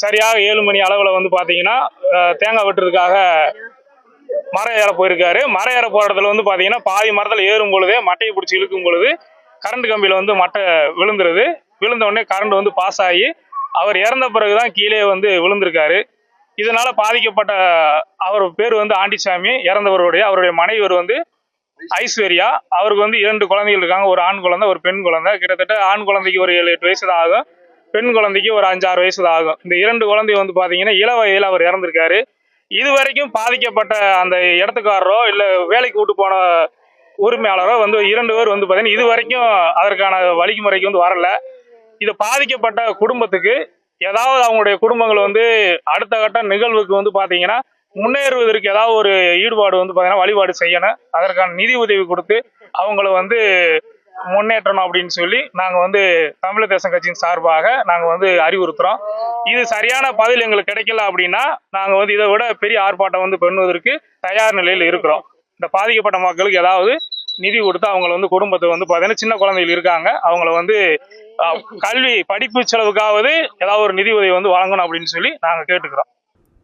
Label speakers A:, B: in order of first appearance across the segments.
A: சரியாக 7 மணி அளவில் வந்து பார்த்தீங்கன்னா தேங்காய் வெட்டுறதுக்காக மரம் ஏற போயிருக்காரு. மரம் ஏற போகிற இடத்துல வந்து பார்த்தீங்கன்னா பாதி மரத்தில் ஏறும் பொழுதே மட்டையை பிடிச்சி இழுக்கும் பொழுது கரண்ட் கம்பியில் வந்து மட்டை விழுந்துருது. விழுந்த உடனே கரண்ட் வந்து பாஸ் ஆகி அவர் இறந்த பிறகுதான் கீழே வந்து விழுந்திருக்காரு. இதனால பாதிக்கப்பட்ட அவர் பேர் வந்து ஆண்டிசாமி, அவருடைய மனைவர் வந்து ஐஸ்வர்யா. அவருக்கு வந்து 2 குழந்தைகள் இருக்காங்க. ஒரு ஆண் குழந்தை, ஒரு பெண் குழந்தை. கிட்டத்தட்ட ஆண் குழந்தைக்கு ஒரு 7-8 வயசு தான் ஆகும், பெண் குழந்தைக்கு ஒரு 5-6 வயசு தான் ஆகும். இந்த 2 குழந்தை வந்து பாத்தீங்கன்னா இள வயதில் அவர் இறந்திருக்காரு. இது வரைக்கும் பாதிக்கப்பட்ட அந்த இடத்துக்காரரோ இல்ல வேலைக்கு கூட்டு போன உரிமையாளரோ வந்து 2 பேர் வந்து பாத்தீங்கன்னா இது வரைக்கும் அதற்கான வழிமுறைக்கு வந்து வரல. இது பாதிக்கப்பட்ட குடும்பத்துக்கு ஏதாவது அவங்களுடைய குடும்பங்கள் வந்து அடுத்த கட்ட நிகழ்வுக்கு வந்து பாத்தீங்கன்னா முன்னேறுவதற்கு ஏதாவது ஒரு ஈடுபாடு வந்து பாத்தீங்கன்னா வழிபாடு செய்யணும். அதற்கான நிதி உதவி கொடுத்து அவங்கள வந்து முன்னேற்றணும் அப்படின்னு சொல்லி நாங்க வந்து தமிழர் தேசம் கட்சியின் சார்பாக நாங்க வந்து அறிவுறுத்துறோம். இது சரியான பதில் எங்களுக்கு கிடைக்கல அப்படின்னா நாங்க வந்து இதை விட பெரிய ஆர்ப்பாட்டம் வந்து பண்ணுவதற்கு தயார் நிலையில் இருக்கிறோம். இந்த பாதிக்கப்பட்ட மக்களுக்கு ஏதாவது நிதி கொடுத்து அவங்களை வந்து குடும்பத்தை வந்து பாத்தீங்கன்னா சின்ன குழந்தைகள் இருக்காங்க, அவங்கள வந்து கல்வி படிப்பு செலவுக்காவது ஏதாவது ஒரு நிதி உதவி வந்து வழங்கணும் அப்படின்னு சொல்லி நாங்க கேட்டுக்கிறோம்.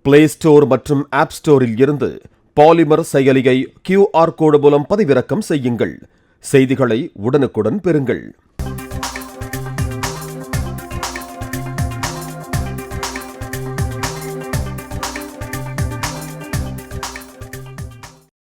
B: பிளே ஸ்டோர் மற்றும் ஆப் ஸ்டோரில் இருந்து பாலிமர் செயலியை QR கோடு மூலம் பதிவிறக்கம் செய்யுங்கள். செய்திகளை உடனுக்குடன் பெறுங்கள்.